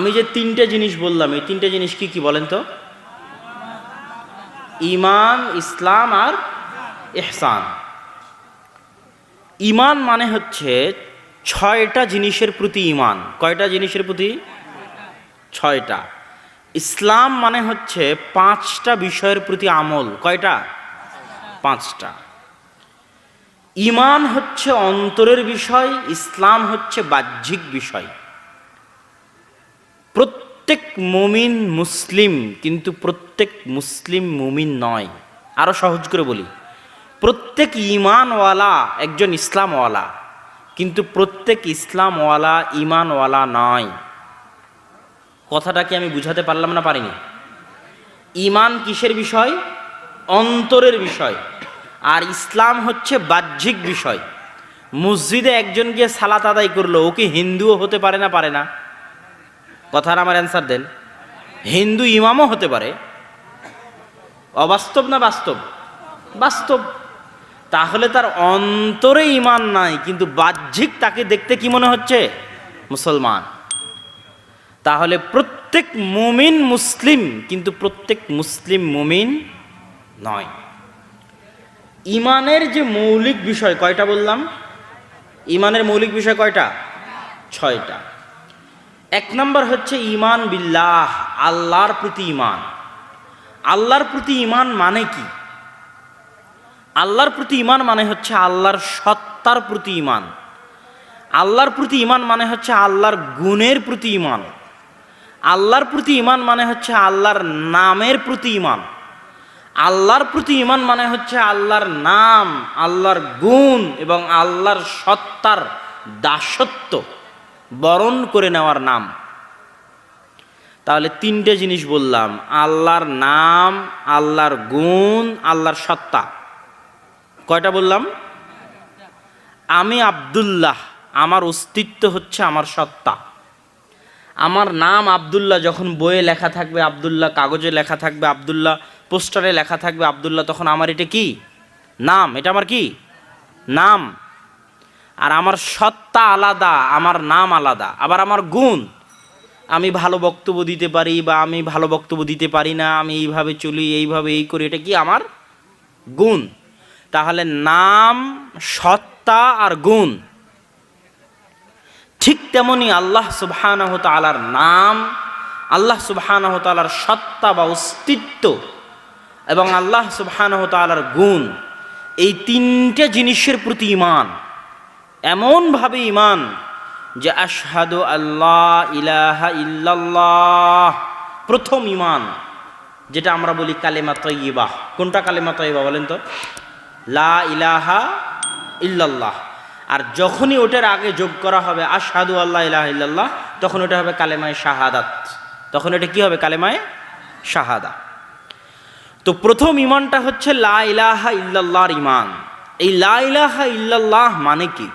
আমি যে তিনটে জিনিস বললাম, এই তিনটে জিনিস কি কি বলেন তো? ঈমান, ইসলাম আর ইহসান। ঈমান মানে হচ্ছে 6টা জিনিসের প্রতি ঈমান। কয়টা জিনিসের প্রতি? 6টা। ইসলাম মানে হচ্ছে 5টা বিষয়ের প্রতি আমল। কয়টা? 5টা। ঈমান হচ্ছে অন্তরের বিষয়, ইসলাম হচ্ছে বাহ্যিক বিষয়। প্রত্যেক মুমিন মুসলিম, কিন্তু প্রত্যেক মুসলিম মুমিন নয়। আরো সহজ করে বলি, প্রত্যেক ঈমানওয়ালা একজন ইসলামওয়ালা, কিন্তু প্রত্যেক ইসলামওয়ালা ঈমানওয়ালা নয়। কথাটা কি আমি বুঝাতে পারলাম না পারিনি? ঈমান কিসের বিষয়? অন্তরের বিষয়। আর ইসলাম হচ্ছে বাহ্যিক বিষয়। মসজিদে একজন গিয়ে সালাত আদায় করলো, ও কি হিন্দুও হতে পারে না পারে না? কথার আমার অ্যান্সার দেন। হিন্দু ইমামও হতে পারে। অবাস্তব না বাস্তব? বাস্তব। তাহলে তার অন্তরে ঈমান নাই, কিন্তু বাহ্যিক তাকে দেখতে কি মনে হচ্ছে? মুসলমান। তাহলে প্রত্যেক মুমিন মুসলিম, কিন্তু প্রত্যেক মুসলিম মুমিন নয়। ঈমানের যে মৌলিক বিষয় কয়টা বললাম? ঈমানের মৌলিক বিষয় কয়টা? 6টা। 1 নম্বর হচ্ছে ঈমান বিল্লাহ, আল্লাহর প্রতি ঈমান। আল্লাহর প্রতি ঈমান মানে কি? আল্লাহর প্রতি ঈমান মানে হচ্ছে আল্লাহর সত্তার প্রতি ঈমান। আল্লাহর প্রতি ঈমান মানে হচ্ছে আল্লাহর গুণের প্রতি ঈমান। আল্লাহর প্রতি ঈমান মানে হচ্ছে আল্লাহর নামের প্রতি ঈমান। আল্লাহর প্রতি ঈমান মানে হচ্ছে আল্লাহর নাম, আল্লাহর গুণ এবং আল্লাহর সত্তার দাসত্ব বরণ করে নেওয়ার নাম। তাহলে 3টে জিনিস বললাম, আল্লাহর নাম, আল্লাহর গুণ, আল্লাহর সত্তা। কয়টা বললাম? আমি আব্দুল্লাহ, আমার অস্তিত্ব হচ্ছে আমার সত্তা। আমার নাম আব্দুল্লাহ, যখন বইয়ে লেখা থাকবে আব্দুল্লাহ, কাগজে লেখা থাকবে আব্দুল্লাহ, পোস্টারে লেখা থাকবে আব্দুল্লাহ, তখন আমার এটা কি? নাম। এটা আমার কি? নাম। আর আমার সত্তা আলাদা, আমার নাম আলাদা। আবার আমার গুণ, আমি ভালো বক্তব্য দিতে পারি বা আমি ভালো বক্তব্য দিতে পারি না, আমি এইভাবে চলি, এইভাবে এই করি, এটা কি? আমার গুণ। তাহলে নাম, সত্তা আর গুণ। ঠিক তেমনি আল্লাহ সুবহানাহু ওয়া তাআলার নাম, আল্লাহ সুবহানাহু ওয়া তাআলার সত্তা বা অস্তিত্ব এবং আল্লাহ সুবহানাহু ওয়া তাআলার গুণ, এই 3টে জিনিসের প্রতি ঈমান। এমনভাবে ঈমান যে আশহাদু আল্লাহ ইলাহা ইল্লাল্লাহ, প্রথম ঈমান, যেটা আমরা বলি কালেমা তয়্যিবাহ। কোনটা কালেমা তয়্যিবাহ বলেন তো? লা ইলাহা ইল্লাল্লাহ। আর যখনই ওটার আগে যোগ করা হবে আশহাদু আল্লাহ ইলাহা ইল্লাল্লাহ, তখন ওটা হবে কালেমায়ে শাহাদাত। তখন এটা কি হবে? কালেমায়ে শাহাদা। তো প্রথম ঈমানটা হচ্ছে লা ইলাহা ইল্লাল্লাহর ঈমান। এই লা ইলাহা ইল্লাল্লাহ মানে কি?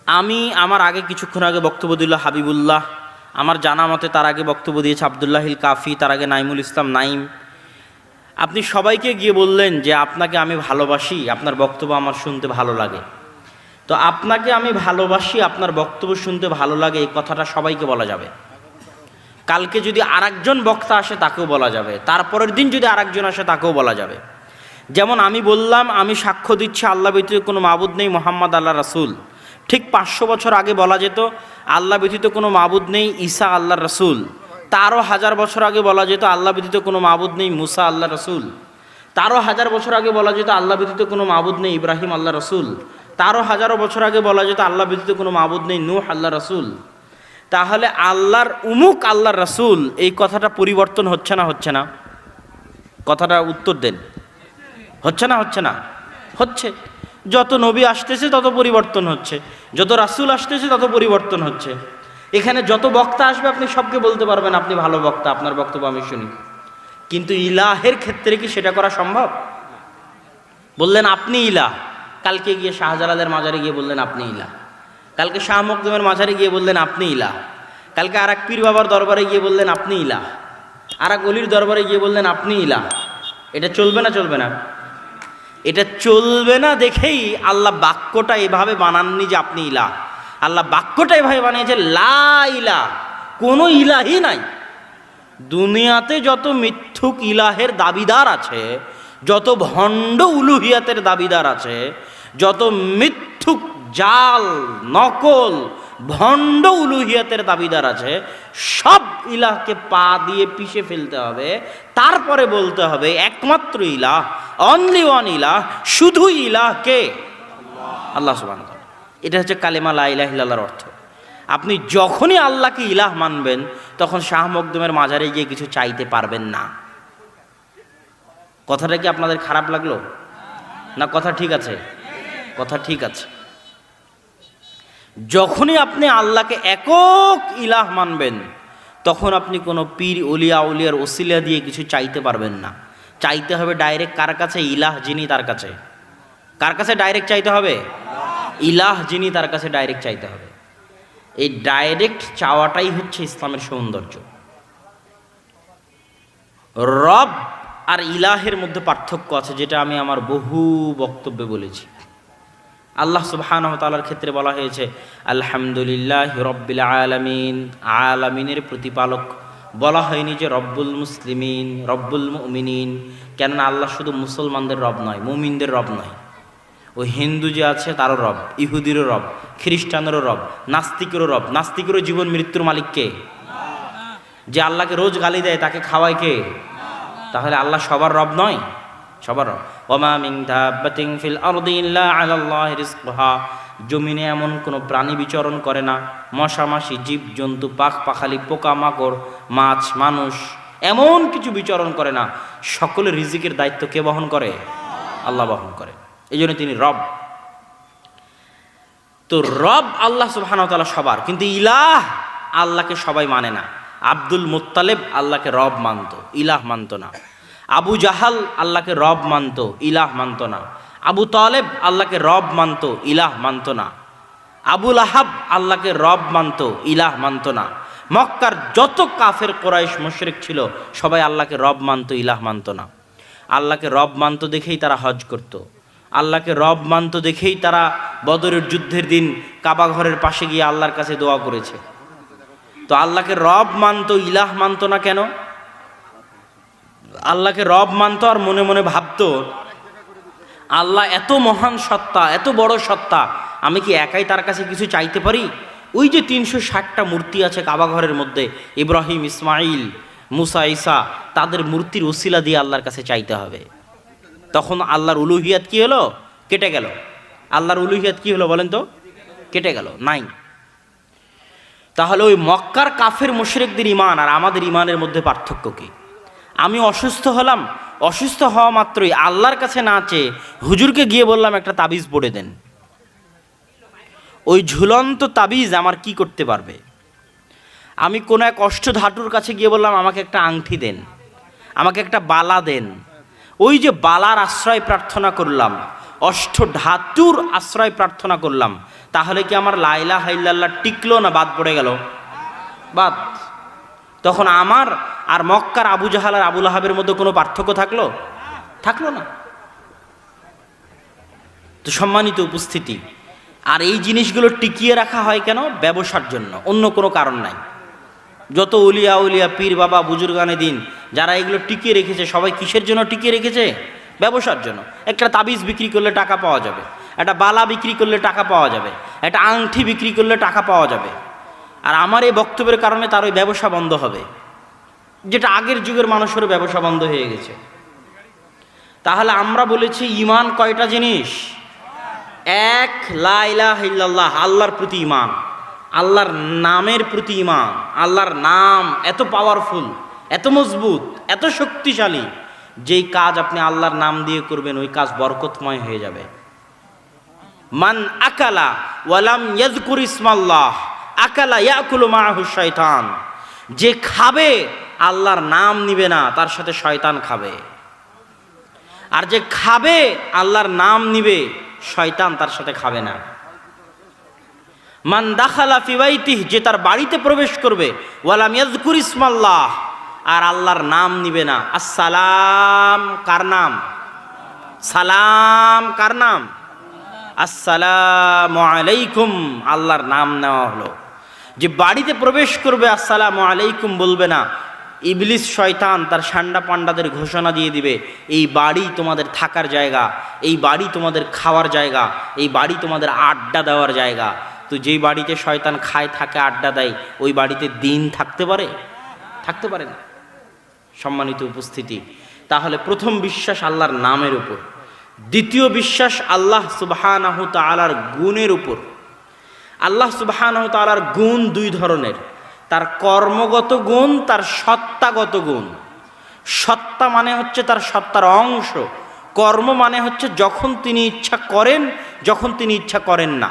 আমি আমার আগে কিছুক্ষণ আগে বক্তব্য দিল হাবিবুল্লাহ, আমার জানা মতে তার আগে বক্তব্য দিয়েছে আব্দুল্লাহিল কাফি, তার আগে নাইমুল ইসলাম নাইম। আপনি সবাইকে গিয়ে বললেন যে আপনাকে আমি ভালোবাসি, আপনার বক্তব্য আমার শুনতে ভালো লাগে। তো আপনাকে আমি ভালোবাসি, আপনার বক্তব্য শুনতে ভালো লাগে, এই কথাটা সবাইকে বলা যাবে। কালকে যদি আরেকজন বক্তা আসে তাকেও বলা যাবে, তারপরের দিন যদি আরেকজন আসে তাকেও বলা যাবে। যেমন আমি বললাম, আমি সাক্ষ্য দিচ্ছি আল্লাহ ব্যতীত কোনো মাবুদ নেই, মুহাম্মদ আল্লাহ রাসূল। ঠিক 500 বছর আগে বলা যেত আল্লাহ ব্যতীত কোনো মাবুদ নেই, ঈসা আল্লাহর রাসূল। তারও 1000 বছর আগে বলা যেত আল্লাহ ব্যতীত কোনো মাবুদ নেই, মুসা আল্লাহ রাসূল। তারও 1000 বছর আগে বলা যেত আল্লাহ ব্যতীত কোনো মাবুদ নেই, ইব্রাহিম আল্লাহ রাসূল। তারও 1000 বছর আগে বলা যেত আল্লাহ ব্যতীত কোনো মাবুদ নেই, নূহ আল্লাহ রাসূল। তাহলে আল্লাহর উমুক আল্লাহর রাসূল, এই কথাটা পরিবর্তন হচ্ছে না হচ্ছে না? কথাটা উত্তর দেন। হচ্ছে না হচ্ছে না? হচ্ছে। যত নবী আসতেছে তত পরিবর্তন হচ্ছে, যত রাসূল আসতেছে তত পরিবর্তন হচ্ছে। এখানে যত বক্তা আসবে আপনি সবকে বলতে পারবেন আপনি ভালো বক্তা, আপনার বক্তব্য আমি শুনি। কিন্তু ইলাহের ক্ষেত্রে কি সেটা করা সম্ভব? বললেন আপনি ইলাহ, কালকে গিয়ে শাহজালালের মাজারে গিয়ে বললেন আপনি ইলাহ, কালকে শাহ মখদুমের মাজারে গিয়ে বললেন আপনি ইলাহ, কালকে আর এক পীর বাবার দরবারে গিয়ে বললেন আপনি ইলাহ, আর এক অলির দরবারে গিয়ে বললেন আপনি ইলাহ। এটা চলবে না? চলবে না? এটা চলবে না দেখেই আল্লাহ বাক্যটা এভাবে বানাননি যে আপনি ইলাহ। আল্লাহ বাক্যটাই ভাই বানিয়েছে লা ইলাহ, কোনো ইলাহি নাই। দুনিয়াতে যত মিথ্যুক ইলাহের দাবিদার আছে, যত ভণ্ড উলুহিয়াতের দাবিদার আছে, যত মিথ্যুক জাল নকল ভণ্ড উলুহিয়াতের দাবিদার আছে, সব ইলাহকে পা দিয়ে পিষে ফেলতে হবে। তারপরে বলতে হবে একমাত্র ইলাহ, অনলি ওয়ান ইলাহ, শুধু ইলাহ কে? আল্লাহ সুবহানাহু ওয়া তাআলা। এটা হচ্ছে কালেমা লা ইলাহা ইল্লাল্লাহর অর্থ। আপনি যখনই আল্লাহকে ইলাহ মানবেন, তখন শাহ মখদুমের মাজারে গিয়ে কিছু চাইতে পারবেন না। কথাটা কি আপনাদের খারাপ লাগলো না? কথা ঠিক আছে? কথা ঠিক আছে। যখনই আপনি আল্লাহকে একক ইলাহ মানবেন, তখন আপনি কোনো পীর ওলিয়া উলিয়ার ওসিলা দিয়ে কিছু চাইতে পারবেন না। চাইতে হবে ডাইরেক্ট কার কাছে? ইলাহ যিনি, তার কাছে। কার কাছে ডাইরেক্ট চাইতে হবে? ইলাহ যিনি, তার কাছে ডাইরেক্ট চাইতে হবে। এই ডাইরেক্ট চাওয়াটাই হচ্ছে ইসলামের সৌন্দর্য। রব আর ইলাহের মধ্যে পার্থক্য আছে, যেটা আমি আমার বহু বক্তব্যে বলেছি। আল্লাহ সুবহানাহু ওয়া তাআলার ক্ষেত্রে বলা হয়েছে আলহামদুলিল্লাহি রাব্বিল আলামিন, আলামিনের প্রতিপালক। বলা হয়নি যে রব্বুল মুসলিমিন, রব্বুল মুমিনিন। কেননা আল্লাহ শুধু মুসলমানদের রব নয়, মুমিনদের রব নয়। ওই হিন্দু যে আছে তারও রব, ইহুদিরও রব, খ্রিস্টানেরও রব, নাস্তিকেরও রব। নাস্তিকেরও জীবন মৃত্যুর মালিক কে? যে আল্লাহকে রোজ গালি দেয় তাকে খাওয়ায় কে? তাহলে আল্লাহ সবার রব নয়? সবার রব। ওমা মিন দাব্বাতিন ফিল আরদি ইল্লা আলাল্লাহি রিজকুহা। জমিনে এমন কোনো প্রাণী বিচরণ করে না, মশা মাছি, জীব জন্তু, পাখ পাখালি, পোকা মাকড়, মাছ মানুষ, এমন কিছু বিচরণ করে না, সকলের রিজিকের দায়িত্ব কে বহন করে? আল্লাহ বহন করে। এই জন্য তিনি রব। তো রব আল্লাহ সুবহানাহু ওয়া তাআলা সবার, কিন্তু ইলাহ আল্লাহকে সবাই মানে না। আব্দুল মুত্তালিব আল্লাহকে রব মানত, ইলাহ মানত না। আবু জাহাল আল্লাহকে রব মানত, ইলাহ মানত না। আবু তালেব আল্লাহকে রব মানত, ইলাহ মানত না। আবুল আহাব আল্লাহকে রব মানত, ইলাহ মানত না। মক্কার যত কাফের কোরাইশ মুশরিক ছিল, সবাই আল্লাহকে রব মানত, ইলাহ মানত না। আল্লাহকে রব মানত দেখেই তারা হজ করত। আল্লাহকে রব মানত দেখেই তারা বদরের যুদ্ধের দিন কাবা ঘরের পাশে গিয়ে আল্লাহর কাছে দোয়া করেছে। তো আল্লাহকে রব মানত, ইলাহ মানত না কেন? আল্লাহকে রব মানত আর মনে মনে ভাবতো আল্লাহ এত মহান সত্তা, এত বড় সত্তা, আমি কি একাই তার কাছে কিছু চাইতে পারি? ওই যে 360টা মূর্তি আছে কাবা ঘরের মধ্যে, ইব্রাহিম, ইসমাইল, মুসা, ঈসা, তাদের মূর্তির ওসিলা দিয়ে আল্লাহর কাছে চাইতে হবে। তখন আল্লাহর উলুহিয়াত কি হলো? কেটে গেল। আল্লাহর উলুহিয়াত কি হলো বলেন তো? কেটে গেল, নাই। তাহলে ওই মক্কার কাফের মুশরিকদের ঈমান আর আমাদের ঈমানের মধ্যে পার্থক্য কি? আমি অসুস্থ হলাম, অসুস্থ হওয়া মাত্রই আল্লাহর কাছে না চেয়ে হুজুরকে গিয়ে বললাম একটা তাবিজ পড়ে দেন। ওই ঝুলন্ত তাবিজ আমার কি করতে পারবে? আমি কোনো এক অষ্ট ধাতুর কাছে গিয়ে বললাম আমাকে একটা আংটি দেন, আমাকে একটা বালা দেন। ওই যে বালার আশ্রয় প্রার্থনা করলাম, অষ্ট ধাতুর আশ্রয় প্রার্থনা করলাম, তাহলে কি আমার লা ইলাহা ইল্লাল্লাহ টিকলো না বাদ পড়ে গেল? বাদ। তখন আমার আর মক্কার আবু জাহাল আর আবুল আহাবের মধ্যে কোনো পার্থক্য থাকলো? থাকলো না। তো সম্মানিত উপস্থিতি, আর এই জিনিসগুলো টিকিয়ে রাখা হয় কেন? ব্যবসার জন্য, অন্য কোনো কারণ নাই। যত উলিয়া উলিয়া, পীর বাবা, বুজুর্গানে দিন, যারা এগুলো টিকিয়ে রেখেছে, সবাই কিসের জন্য টিকিয়ে রেখেছে? ব্যবসার জন্য। একটা তাবিজ বিক্রি করলে টাকা পাওয়া যাবে, একটা বালা বিক্রি করলে টাকা পাওয়া যাবে, একটা আংটি বিক্রি করলে টাকা পাওয়া যাবে। আর আমার এই বক্তব্যের কারণে তার ওই ব্যবসা বন্ধ হবে, যেটা আগের যুগের মানুষেরও ব্যবসা বন্ধ হয়ে গেছে। তাহলে আমরা বলেছি ঈমান কয়টা জিনিস? এক, লা ইলাহা ইল্লাল্লাহ, আল্লাহর প্রতি ঈমান, আল্লাহর নামের প্রতি ঈমান। আল্লাহর নাম এত পাওয়ারফুল, এত মজবুত, এত শক্তিশালী, যেই কাজ আপনি আল্লাহর নাম দিয়ে করবেন ওই কাজ বরকতময় হয়ে যাবে। মান আকালা ওয়ালাম ইয়াযকুর ইসমাল্লাহ আকালা ইয়াকুলু মাআহু শাইতান। যে খাবে আল্লাহর নাম নিবে না, তার সাথে শয়তান খাবে। আর যে খাবে আল্লাহর নাম নিবে, শয়তান তার সাথে খাবে না। মান দাখালা ফি বাইতিহি, যে তার বাড়িতে প্রবেশ করবে, ওয়ালাম ইয়াযকুর ইসমাল্লাহ, আর আল্লাহর নাম নিবে না। আসসালাম কার নাম? সালাম কার নাম? আসসালামু আলাইকুম, আল্লাহর নাম নেওয়া হলো। যে বাড়িতে প্রবেশ করবে আসসালামু আলাইকুম বলবে না, ইবলিস শয়তান তার সান্ডা পান্ডাদের ঘোষণা দিয়ে দিবে, এই বাড়ি তোমাদের থাকার জায়গা, এই বাড়ি তোমাদের খাওয়ার জায়গা, এই বাড়ি তোমাদের আড্ডা দেওয়ার জায়গা। তো যেই বাড়িতে শয়তান খায়, থাকে, আড্ডা দেয়, ওই বাড়িতে দিন থাকতে পারে? থাকতে পারে না। সম্মানিত উপস্থিতি, তাহলে প্রথম বিশ্বাস আল্লাহর নামের উপর, দ্বিতীয় বিশ্বাস আল্লাহ সুবহানাহু তাআলার গুণের উপর। আল্লাহ সুবহানাহু তাআলার গুণ দুই ধরনের, তার কর্মগত গুণ, তার সত্তাগত গুণ। সত্তা মানে হচ্ছে তার সত্তার অংশ, কর্ম মানে হচ্ছে যখন তিনি ইচ্ছা করেন, যখন তিনি ইচ্ছা করেন না।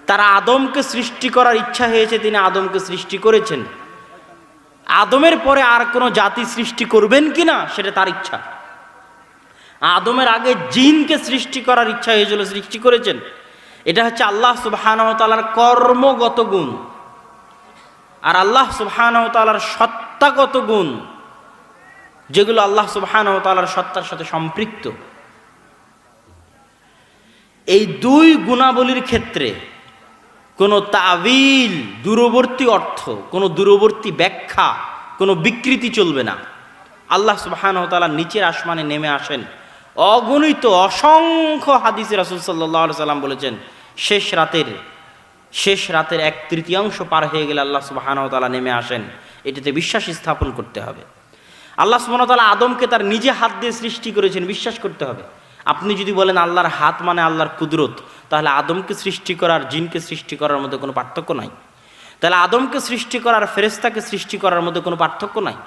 তার আদমকে সৃষ্টি করার ইচ্ছা হয়েছে, তিনি আদমকে সৃষ্টি করেছেন। আদমের পরে আর কোনো জাতি সৃষ্টি করবেন কিনা সেটা তার ইচ্ছা। আদমের আগে জিনকে সৃষ্টি করার ইচ্ছা হয়েছিল, সৃষ্টি করেছেন। এটা হচ্ছে আল্লাহ সুবহানাহু ওয়া তাআলার কর্মগত গুণ। আর আল্লাহ সুবহানাহু ওয়া তাআলার সত্তাগত গুণ, যেগুলো আল্লাহ সুবহানাহু ওয়া তাআলার সত্তার সাথে সম্পৃক্ত, এই দুই গুণাবলীর ক্ষেত্রে কোনো তাবিল, দূরবর্তী অর্থ, কোনো দূরবর্তী ব্যাখ্যা, কোনো বিকৃতি চলবে না। আল্লাহ সুবহানাহু ওয়া তাআলা নিচের আসমানে নেমে আসেন, অগণিত অসংখ্য হাদিসে রাসূল সাল্লাল্লাহু আলাইহি সাল্লাম বলেছেন, শেষ রাতের 1/3 পার হয়ে গেলে আল্লাহ সুবহানাহু ওয়া তাআলা নেমে আসেন। এটাতে বিশ্বাস স্থাপন করতে হবে। আল্লাহ সুবহানাহু ওয়া তাআলা আদমকে তার নিজে হাত দিয়ে সৃষ্টি করেছেন, বিশ্বাস করতে হবে। আপনি যদি বলেন আল্লাহর হাত মানে আল্লাহর কুদরত, তাহলে আদমকে সৃষ্টি করার, জিনকে সৃষ্টি করার মধ্যে কোনো পার্থক্য নাই। তাহলে আদমকে সৃষ্টি করার, ফেরেশতাকে সৃষ্টি করার মধ্যে কোনো পার্থক্য নাই।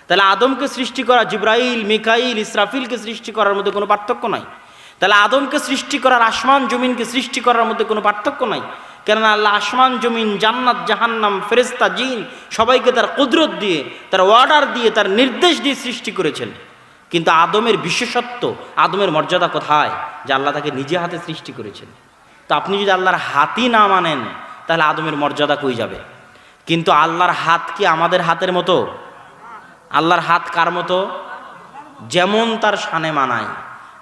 তাহলে আদমকে সৃষ্টি করা, জিবরাইল, মিকাইল, ইসরাফিলকে সৃষ্টি করার মধ্যে কোনো পার্থক্য নাই। তাহলে আদমকে সৃষ্টি করার, আসমান জমিনকে সৃষ্টি করার মধ্যে কোনো পার্থক্য নাই। কেননা আল্লাহ আসমান জমিন, জান্নাত জাহান্নাম, ফেরেশতা, জিন সবাইকে তার কুদরত দিয়ে, তার অর্ডার দিয়ে, তার নির্দেশ দিয়ে সৃষ্টি করেছেন। কিন্তু আদমের বিশেষত্ব, আদমের মর্যাদা কোথায়? যে আল্লাহ তাকে নিজে হাতে সৃষ্টি করেছেন। তো আপনি যদি আল্লাহর হাতই না মানেন, তাহলে আদমের মর্যাদা কই যাবে? কিন্তু আল্লাহর হাত কি আমাদের হাতের মতো? আল্লাহর হাত কার মতো? যেমন তার শানে মানায়।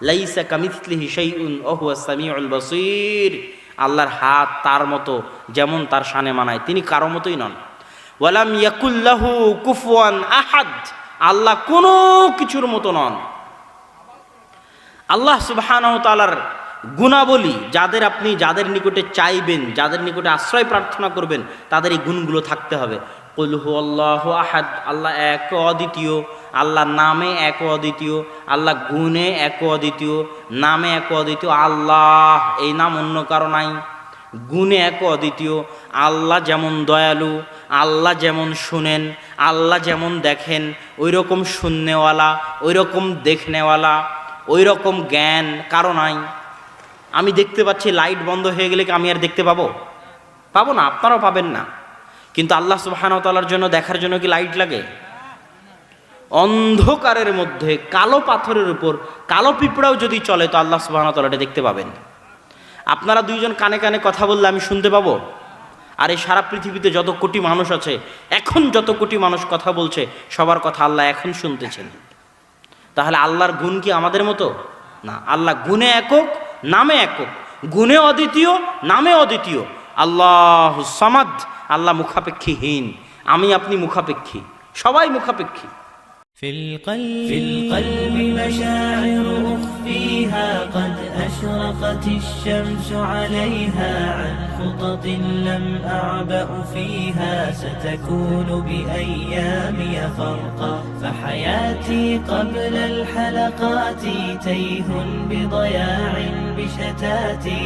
লাইসা কামিথলিহি শাইউন ওয়া হুয়াস সামিউল বাসীর। আল্লাহর হাত তার মতো, যেমন তার শানে মানায়, তিনি কারো মতোই নন। ওয়ালাম ইয়াকুল্লাহু কুফুয়ান আহাদ। আল্লাহ কোনো কিছুর মতো নন। আল্লাহ সুবহানাহু ওয়া তাআলার গুণাবলী, যাদের নিকটে চাইবেন, যাদের নিকটে আশ্রয় প্রার্থনা করবেন, তাদের এই গুণগুলো থাকতে হবে। কুল হুয়াল্লাহু আহাদ, আল্লাহ এক অদ্বিতীয়, আল্লাহ নামে এক অদ্বিতীয়, আল্লাহ গুণে এক অদ্বিতীয়, নামে এক অদ্বিতীয়। আল্লাহ এই নাম অন্য কারো নাই। গুণে এক অদ্বিতীয়, আল্লাহ যেমন দয়ালু, আল্লাহ যেমন শুনেন, আল্লাহ যেমন দেখেন, ওই রকম শুননেওয়ালা, ওই রকম দেখনেওয়ালা, ওই রকম জ্ঞান কারো নাই। আমি দেখতে পাচ্ছি, লাইট বন্ধ হয়ে গেলে কি আমি আর দেখতে পাবো? পাবো না, আপনারাও পাবেন না। কিন্তু আল্লাহ সুবহানাহু ওয়া তাআলার জন্য, দেখার জন্য কি লাইট লাগে? অন্ধকারের মধ্যে কালো পাথরের উপর কালো পিঁপড়াও যদি চলে, তো আল্লাহ সুবহানাহু ওয়া তাআলা এটা দেখতে পাবেন। আপনারা দুইজন কানে কানে কথা বললে আমি শুনতে পাবো? আর এই সারা পৃথিবীতে যত কোটি মানুষ আছে, এখন যত কোটি মানুষ কথা বলছে, সবার কথা আল্লাহ এখন শুনতেছেন। তাহলে আল্লাহর গুণ কি আমাদের মতো? না। আল্লাহ গুণে একক, নামে একক। গুণে অদ্বিতীয়, নামে অদ্বিতীয়। আল্লাহুস সামাদ, আল্লাহ মুখাপেক্ষীহীন। আমি আপনি মুখাপেক্ষী, সবাই মুখাপেক্ষী। في القلب مشاعر أخفيها قد أشرقت الشمس عليها عن خطط لم أعبأ فيها ستكون بأيامي فرقا فحياتي قبل الحلقات تيه بضياع بشتاتي